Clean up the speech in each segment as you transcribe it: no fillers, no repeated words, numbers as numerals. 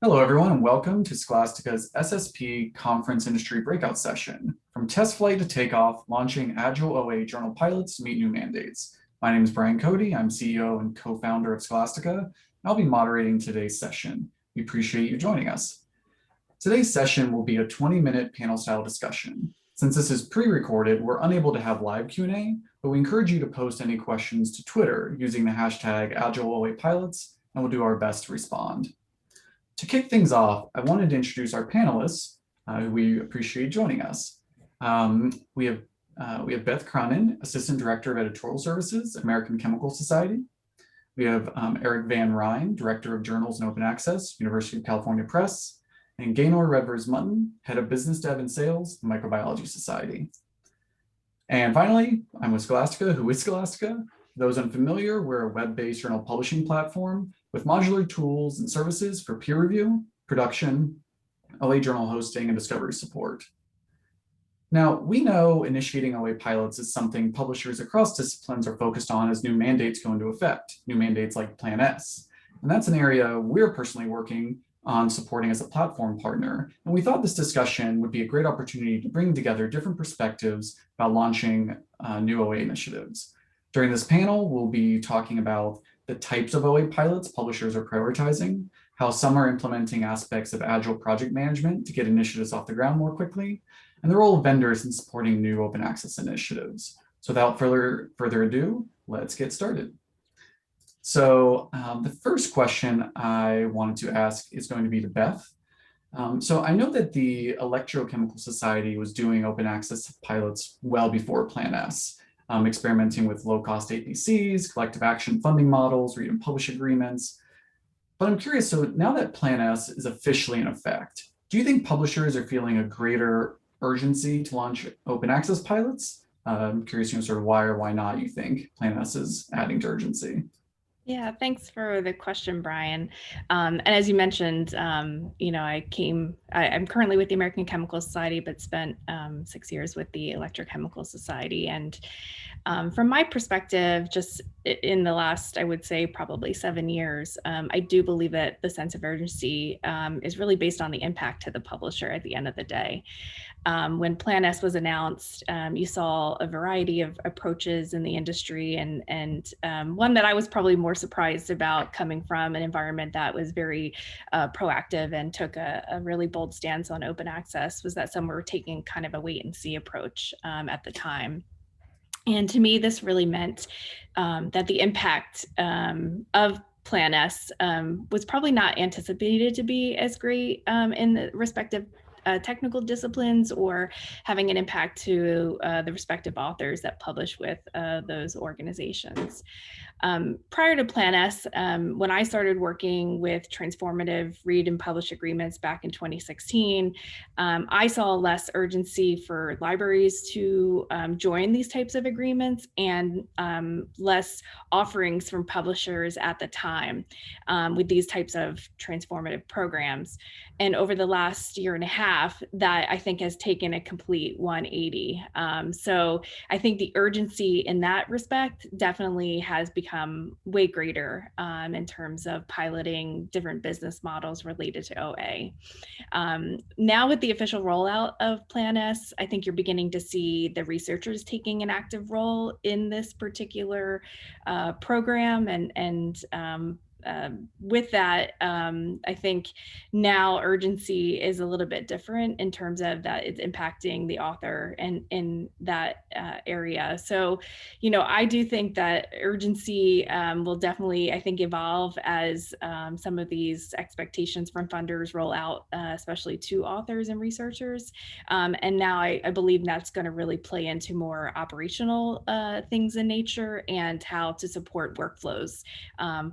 Hello, everyone, and welcome to Scholastica's SSP Conference Industry Breakout Session. From test flight to takeoff, launching Agile OA journal pilots to meet new mandates. My name is Brian Cody. I'm CEO and co-founder of Scholastica, and I'll be moderating today's session. We appreciate you joining us. Today's session will be a 20-minute panel-style discussion. Since this is pre-recorded, we're unable to have live Q&A, but we encourage you to post any questions to Twitter using the hashtag AgileOAPilots, and we'll do our best to respond. To kick things off, I wanted to introduce our panelists, who we appreciate joining us. We have Beth Cronin, Assistant Director of Editorial Services, American Chemical Society. We have Eric Van Ryn, Director of Journals and Open Access, University of California Press, and Gaynor Redvers Mutton, Head of Business Dev and Sales, Microbiology Society. And finally, I'm with Scholastica. Who is Scholastica? For those unfamiliar, we're a web-based journal publishing platform with modular tools and services for peer review, production, OA journal hosting, and discovery support. Now, we know initiating OA pilots is something publishers across disciplines are focused on as new mandates go into effect, new mandates like Plan S. And that's an area we're personally working on supporting as a platform partner. And we thought this discussion would be a great opportunity to bring together different perspectives about launching new OA initiatives. During this panel, we'll be talking about the types of OA pilots publishers are prioritizing, how some are implementing aspects of Agile project management to get initiatives off the ground more quickly, and the role of vendors in supporting new open access initiatives. So without further ado, let's get started. So the first question I wanted to ask is going to be to Beth. So I know that the Electrochemical Society was doing open access pilots well before Plan S. Experimenting with low-cost APCs, collective action funding models, read and publish agreements. But I'm curious, so now that Plan S is officially in effect, do you think publishers are feeling a greater urgency to launch open access pilots? I'm curious, sort of why or why not you think Plan S is adding to urgency? Yeah, thanks for the question, Brian. And as you mentioned, I'm currently with the American Chemical Society, but spent 6 years with the Electrochemical Society. And from my perspective, just in the last, I would say probably 7 years, I do believe that the sense of urgency is really based on the impact to the publisher at the end of the day. When Plan S was announced, you saw a variety of approaches in the industry, and one that I was probably more surprised about, coming from an environment that was very proactive and took a really bold stance on open access, was that some were taking kind of a wait and see approach at the time. And to me, this really meant that the impact of Plan S was probably not anticipated to be as great in the respective technical disciplines, or having an impact to the respective authors that publish with those organizations. Prior to Plan S, when I started working with Transformative Read and Publish Agreements back in 2016, I saw less urgency for libraries to join these types of agreements, and less offerings from publishers at the time with these types of transformative programs. And over the last year and a half, that I think has taken a complete 180. So I think the urgency in that respect definitely has become way greater in terms of piloting different business models related to OA. Now with the official rollout of Plan S, I think you're beginning to see the researchers taking an active role in this particular program, and with that, I think now urgency is a little bit different in terms of that it's impacting the author and in that area. So, I do think that urgency will definitely, I think, evolve as some of these expectations from funders roll out, especially to authors and researchers. And now I believe that's going to really play into more operational things in nature, and how to support workflows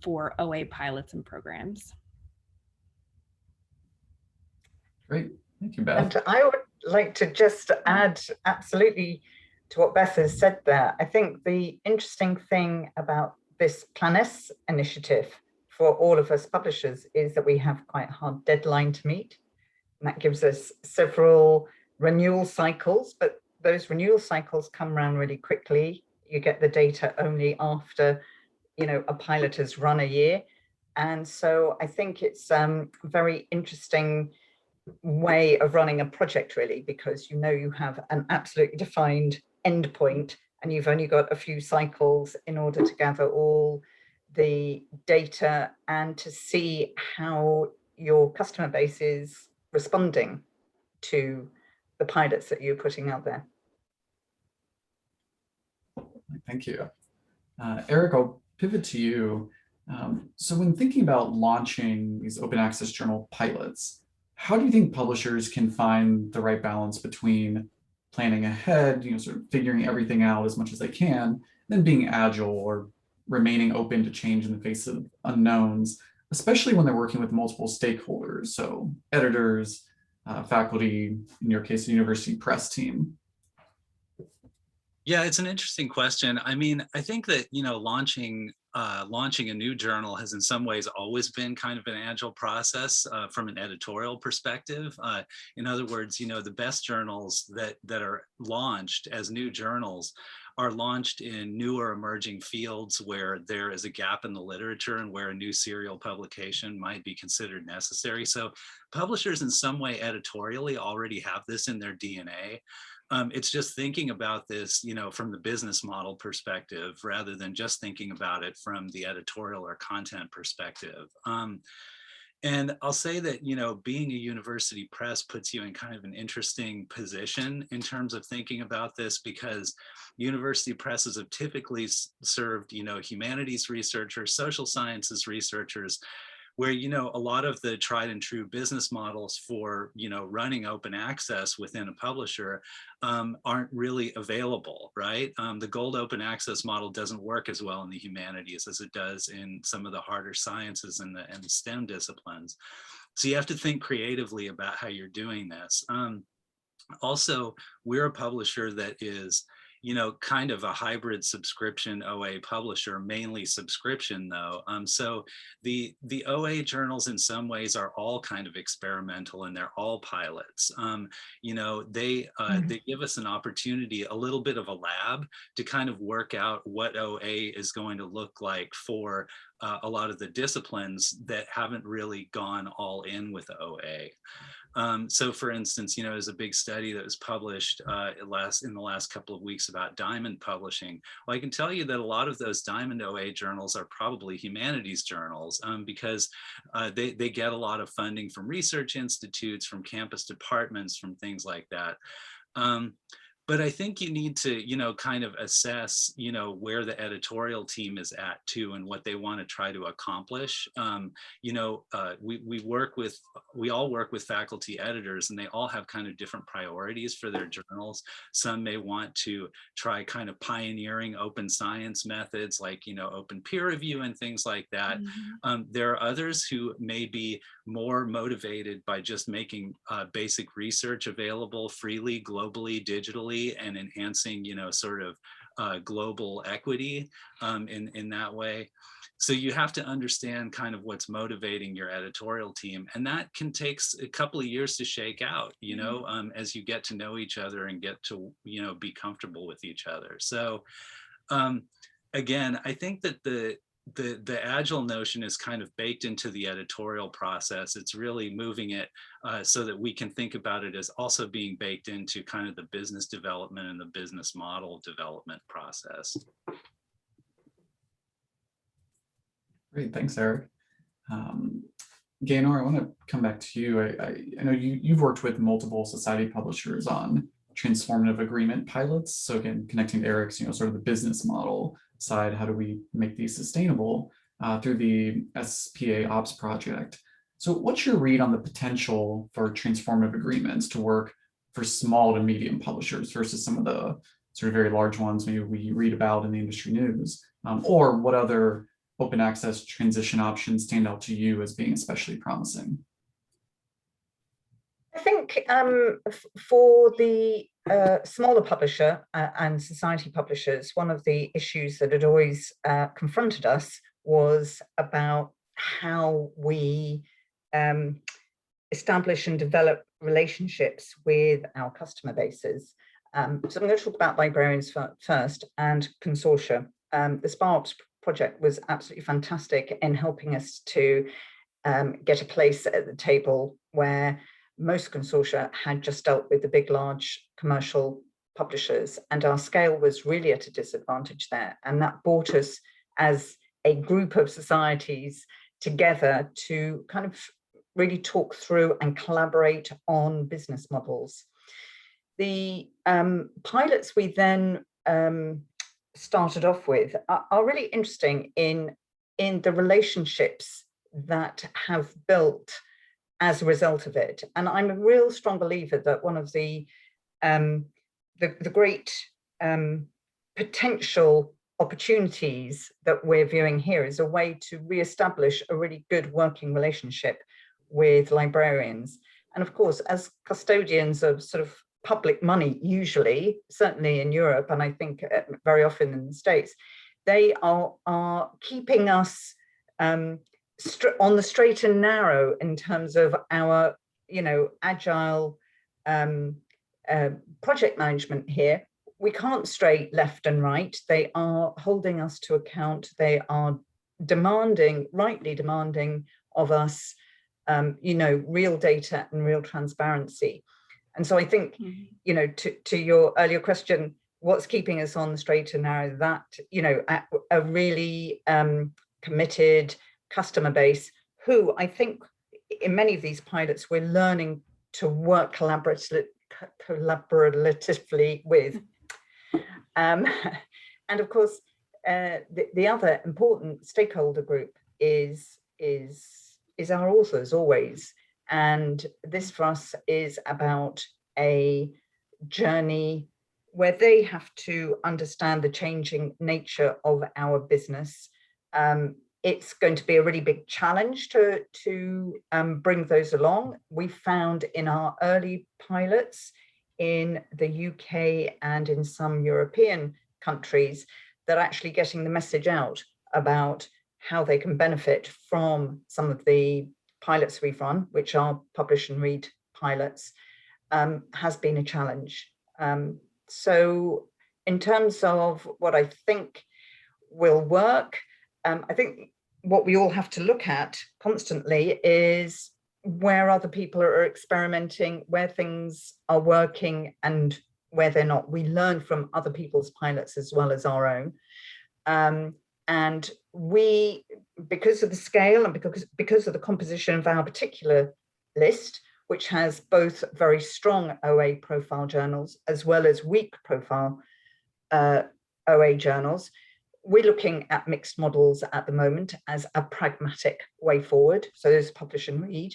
for OA pilots and programs. Great, thank you, Beth. And I would like to just add absolutely to what Beth has said there. I think the interesting thing about this Plan S initiative for all of us publishers is that we have quite a hard deadline to meet. And that gives us several renewal cycles, but those renewal cycles come around really quickly. You get the data only after, a pilot has run a year. And so I think it's a very interesting way of running a project, really, because you have an absolutely defined endpoint and you've only got a few cycles in order to gather all the data and to see how your customer base is responding to the pilots that you're putting out there. Thank you. Eric, I'll pivot to you. So when thinking about launching these open access journal pilots, how do you think publishers can find the right balance between planning ahead, sort of figuring everything out as much as they can, then being agile or remaining open to change in the face of unknowns, especially when they're working with multiple stakeholders, so editors, faculty, in your case, the university press team? Yeah, it's an interesting question. I mean, I think that, launching a new journal has in some ways always been kind of an agile process from an editorial perspective. In other words, the best journals that are launched as new journals are launched in newer emerging fields where there is a gap in the literature and where a new serial publication might be considered necessary. So publishers in some way editorially already have this in their DNA. It's just thinking about this, from the business model perspective, rather than just thinking about it from the editorial or content perspective. And I'll say that, being a university press puts you in kind of an interesting position in terms of thinking about this, because university presses have typically served, humanities researchers, social sciences researchers, where a lot of the tried and true business models for running open access within a publisher aren't really available, right? The gold open access model doesn't work as well in the humanities as it does in some of the harder sciences and the STEM disciplines. So you have to think creatively about how you're doing this. Also, we're a publisher that is kind of a hybrid subscription OA publisher, mainly subscription though. So the OA journals in some ways are all kind of experimental and they're all pilots. They give us an opportunity, a little bit of a lab to kind of work out what OA is going to look like for a lot of the disciplines that haven't really gone all in with OA. So for instance, there's a big study that was published in the last couple of weeks about diamond publishing. Well, I can tell you that a lot of those diamond OA journals are probably humanities journals because they get a lot of funding from research institutes, from campus departments, from things like that. But I think you need to, kind of assess, where the editorial team is at too, and what they want to try to accomplish. We all work with faculty editors, and they all have kind of different priorities for their journals. Some may want to try kind of pioneering open science methods, like open peer review and things like that. Mm-hmm. There are others who may be more motivated by just making basic research available freely, globally, digitally, and enhancing, sort of global equity in that way. So you have to understand kind of what's motivating your editorial team, and that can take a couple of years to shake out, as you get to know each other and get to, be comfortable with each other. So again, I think that the agile notion is kind of baked into the editorial process. It's really moving it so that we can think about it as also being baked into kind of the business development and the business model development process. Great, thanks, Eric. Gaynor, I want to come back to you. I know you've worked with multiple society publishers on transformative agreement pilots. So again, connecting to Eric's, sort of the business model side, how do we make these sustainable through the SPA Ops project? So what's your read on the potential for transformative agreements to work for small to medium publishers versus some of the sort of very large ones maybe we read about in the industry news? Or what other open access transition options stand out to you as being especially promising? I think for the smaller publisher and society publishers, one of the issues that had always confronted us was about how we establish and develop relationships with our customer bases. So I'm going to talk about librarians first and consortia. The SPA Ops project was absolutely fantastic in helping us to get a place at the table where most consortia had just dealt with the big, large commercial publishers, and our scale was really at a disadvantage there. And that brought us as a group of societies together to kind of really talk through and collaborate on business models. The pilots we then started off with are really interesting in the relationships that have built as a result of it. And I'm a real strong believer that one of the great potential opportunities that we're viewing here is a way to reestablish a really good working relationship with librarians. And of course, as custodians of sort of public money, usually, certainly in Europe, and I think very often in the States, they are keeping us on the straight and narrow in terms of our, agile project management here. We can't stray left and right. They are holding us to account. They are rightly demanding of us, real data and real transparency. And so I think, to your earlier question, what's keeping us on the straight and narrow, that, a really committed customer base who I think in many of these pilots, we're learning to work collaboratively with. And of course, the other important stakeholder group is our authors always. And this for us is about a journey where they have to understand the changing nature of our business. It's going to be a really big challenge to bring those along. We found in our early pilots in the UK and in some European countries that actually getting the message out about how they can benefit from some of the pilots we've run, which are publish and read pilots, has been a challenge. So in terms of what I think will work, I think what we all have to look at constantly is where other people are experimenting, where things are working and where they're not. We learn from other people's pilots as well as our own. And we, because of the scale and because of the composition of our particular list, which has both very strong OA profile journals as well as weak profile OA journals, we're looking at mixed models at the moment as a pragmatic way forward. So there's publish and read.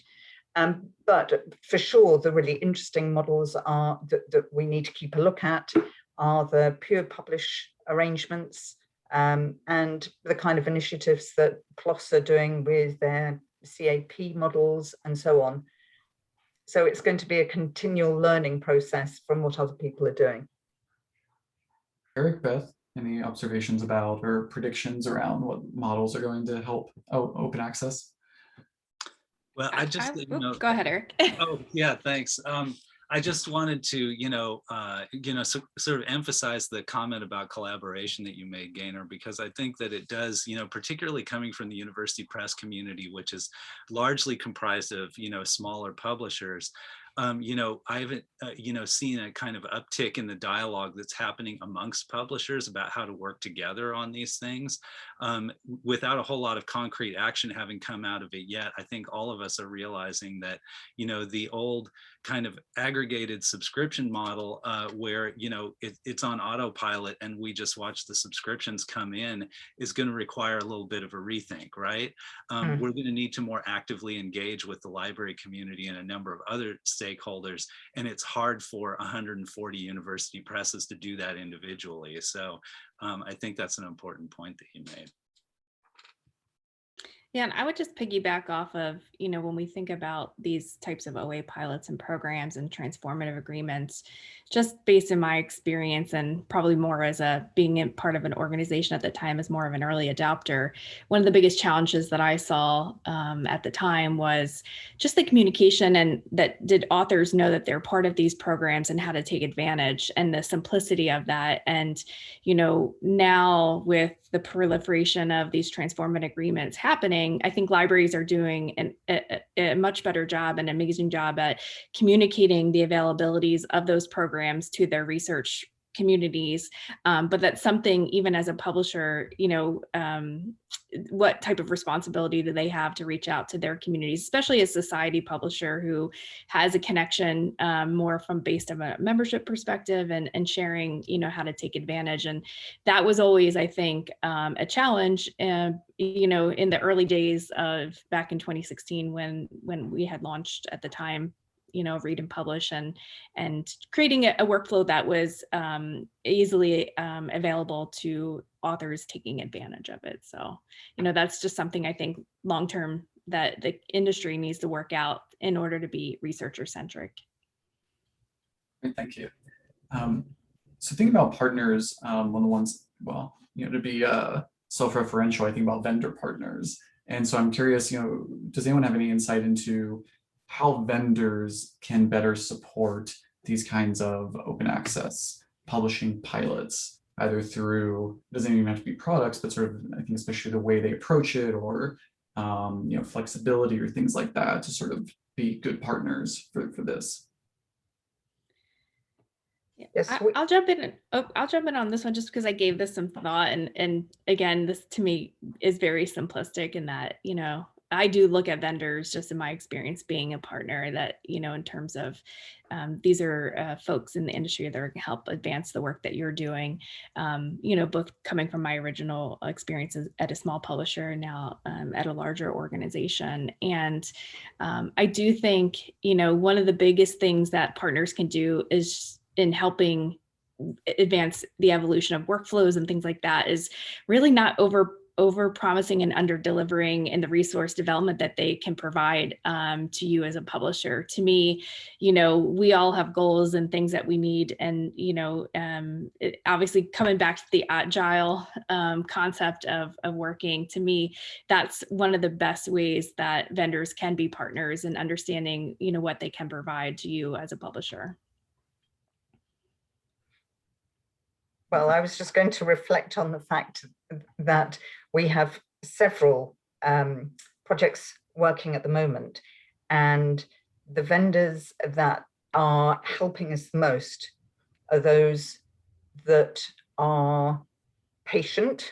But for sure, the really interesting models are that we need to keep a look at are the pure publish arrangements, and the kind of initiatives that PLOS are doing with their CAP models and so on. So it's going to be a continual learning process from what other people are doing. Eric, Beth, any observations about or predictions around what models are going to help open access? Well, I just, go ahead, Eric. Oh, yeah, thanks. I just wanted to, sort of emphasize the comment about collaboration that you made, Gaynor, because I think that it does, particularly coming from the university press community, which is largely comprised of, smaller publishers. I haven't, seen a kind of uptick in the dialogue that's happening amongst publishers about how to work together on these things. Without a whole lot of concrete action having come out of it yet, I think all of us are realizing that, the old kind of aggregated subscription model where, it's on autopilot and we just watch the subscriptions come in is going to require a little bit of a rethink, right? We're going to need to more actively engage with the library community and a number of other stakeholders, and it's hard for 140 university presses to do that individually. So I think that's an important point that you made. Yeah, and I would just piggyback off of, when we think about these types of OA pilots and programs and transformative agreements, just based in my experience and probably more as being in part of an organization at the time as more of an early adopter, one of the biggest challenges that I saw at the time was just the communication, and that did authors know that they're part of these programs and how to take advantage, and the simplicity of that. And, now with the proliferation of these transformative agreements happening, I think libraries are doing a much better job, an amazing job at communicating the availabilities of those programs to their research communities. But that's something, even as a publisher, what type of responsibility do they have to reach out to their communities, especially a society publisher who has a connection more from based on a membership perspective, and sharing, how to take advantage. And that was always, I think, a challenge, in the early days of back in 2016, when we had launched at the time, read and publish, and creating a workflow that was easily available to authors taking advantage of it. So, that's just something I think long-term that the industry needs to work out in order to be researcher centric. Great, thank you. So thinking about partners, one of the ones, well, to be self-referential, I think about vendor partners. And so I'm curious, does anyone have any insight into how vendors can better support these kinds of open access publishing pilots, either through, it doesn't even have to be products, but sort of, I think especially the way they approach it, or flexibility or things like that, to sort of be good partners for this. Yes, I'll jump in. I'll jump in on this one just because I gave this some thought, and again, this to me is very simplistic in that, I do look at vendors, just in my experience being a partner, that, in terms of these are folks in the industry that are going to help advance the work that you're doing, both coming from my original experiences at a small publisher, now at a larger organization. And I do think, one of the biggest things that partners can do is in helping advance the evolution of workflows and things like that, is really not over promising and under delivering in the resource development that they can provide to you as a publisher. To me, we all have goals and things that we need, and obviously coming back to the agile concept of working, to me, that's one of the best ways that vendors can be partners in understanding what they can provide to you as a publisher. Well, I was just going to reflect on the fact that we have several projects working at the moment, and the vendors that are helping us most are those that are patient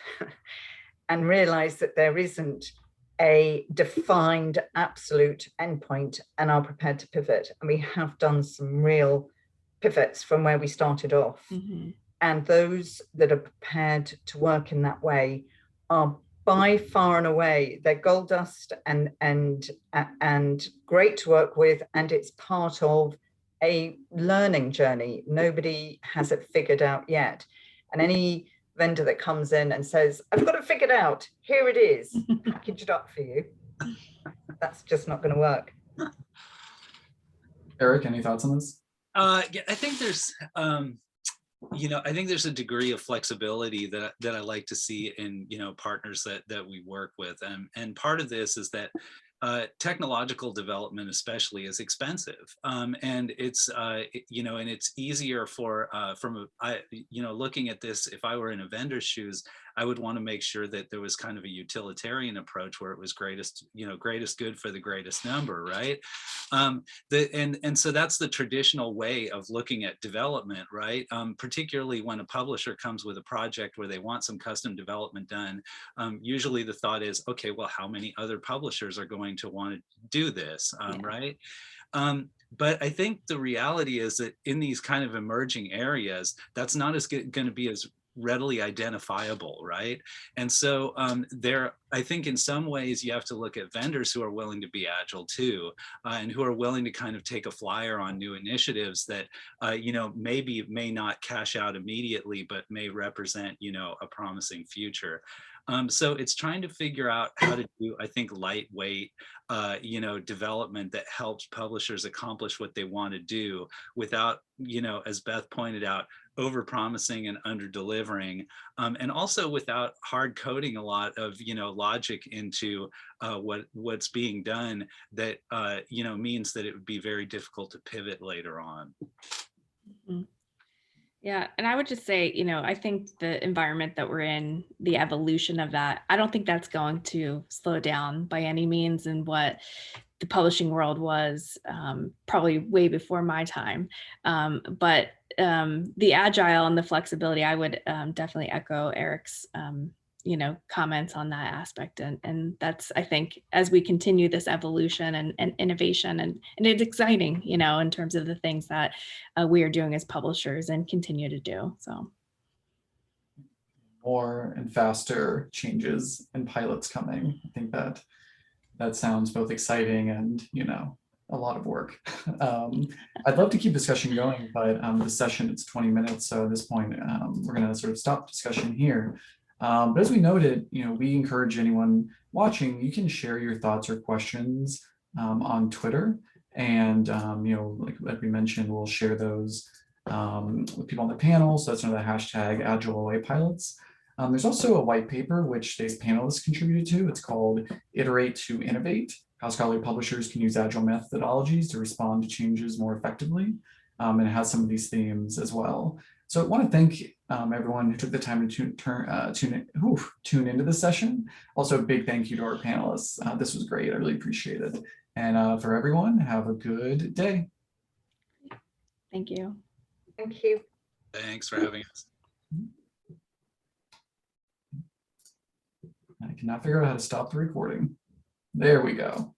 and realize that there isn't a defined absolute endpoint and are prepared to pivot. And we have done some real pivots from where we started off. Mm-hmm. And those that are prepared to work in that way are by far and away, they're gold dust and great to work with. And it's part of a learning journey. Nobody has it figured out yet. And any vendor that comes in and says, I've got it figured out, here it is, packaged up for you, that's just not going to work. Eric, any thoughts on this? Yeah, I think there's I think there's a degree of flexibility that I like to see in, partners that we work with. And part of this is that technological development especially is expensive. And it's, and it's easier for, looking at this, if I were in a vendor's shoes, I would want to make sure that there was kind of a utilitarian approach where it was greatest good for the greatest number, right? And so that's the traditional way of looking at development, right? Particularly when a publisher comes with a project where they want some custom development done, usually the thought is, okay, well, how many other publishers are going to want to do this, right? But I think the reality is that in these kind of emerging areas, that's not going to be as readily identifiable, right? And so I think in some ways you have to look at vendors who are willing to be agile too, and who are willing to kind of take a flyer on new initiatives that, maybe may not cash out immediately, but may represent, a promising future. So it's trying to figure out how to do, I think, lightweight, development that helps publishers accomplish what they want to do without, as Beth pointed out, over promising and under delivering, and also without hard coding a lot of, logic into what's being done that, means that it would be very difficult to pivot later on. Mm-hmm. Yeah, and I would just say, I think the environment that we're in, the evolution of that, I don't think that's going to slow down by any means. And what the publishing world was probably way before my time. But the agile and the flexibility, I would definitely echo Eric's comments on that aspect. And that's, I think, as we continue this evolution and innovation, and it's exciting, in terms of the things that we are doing as publishers and continue to do. So more and faster changes and pilots coming. I think that sounds both exciting and, a lot of work. I'd love to keep discussion going, but the session, it's 20 minutes. So at this point, we're going to sort of stop discussion here. But as we noted, we encourage anyone watching, you can share your thoughts or questions on Twitter. And, like we mentioned, we'll share those with people on the panel. So that's under the hashtag AgileOA pilots. There's also a white paper which today's panelists contributed to. It's called Iterate to Innovate: How Scholarly Publishers Can Use Agile Methodologies to Respond to Changes More Effectively. And it has some of these themes as well. So I want to thank everyone who took the time to tune into this session. Also, a big thank you to our panelists. This was great. I really appreciate it. And for everyone, have a good day. thank you. Thank you. Thanks for having us. I cannot figure out how to stop the recording. There we go.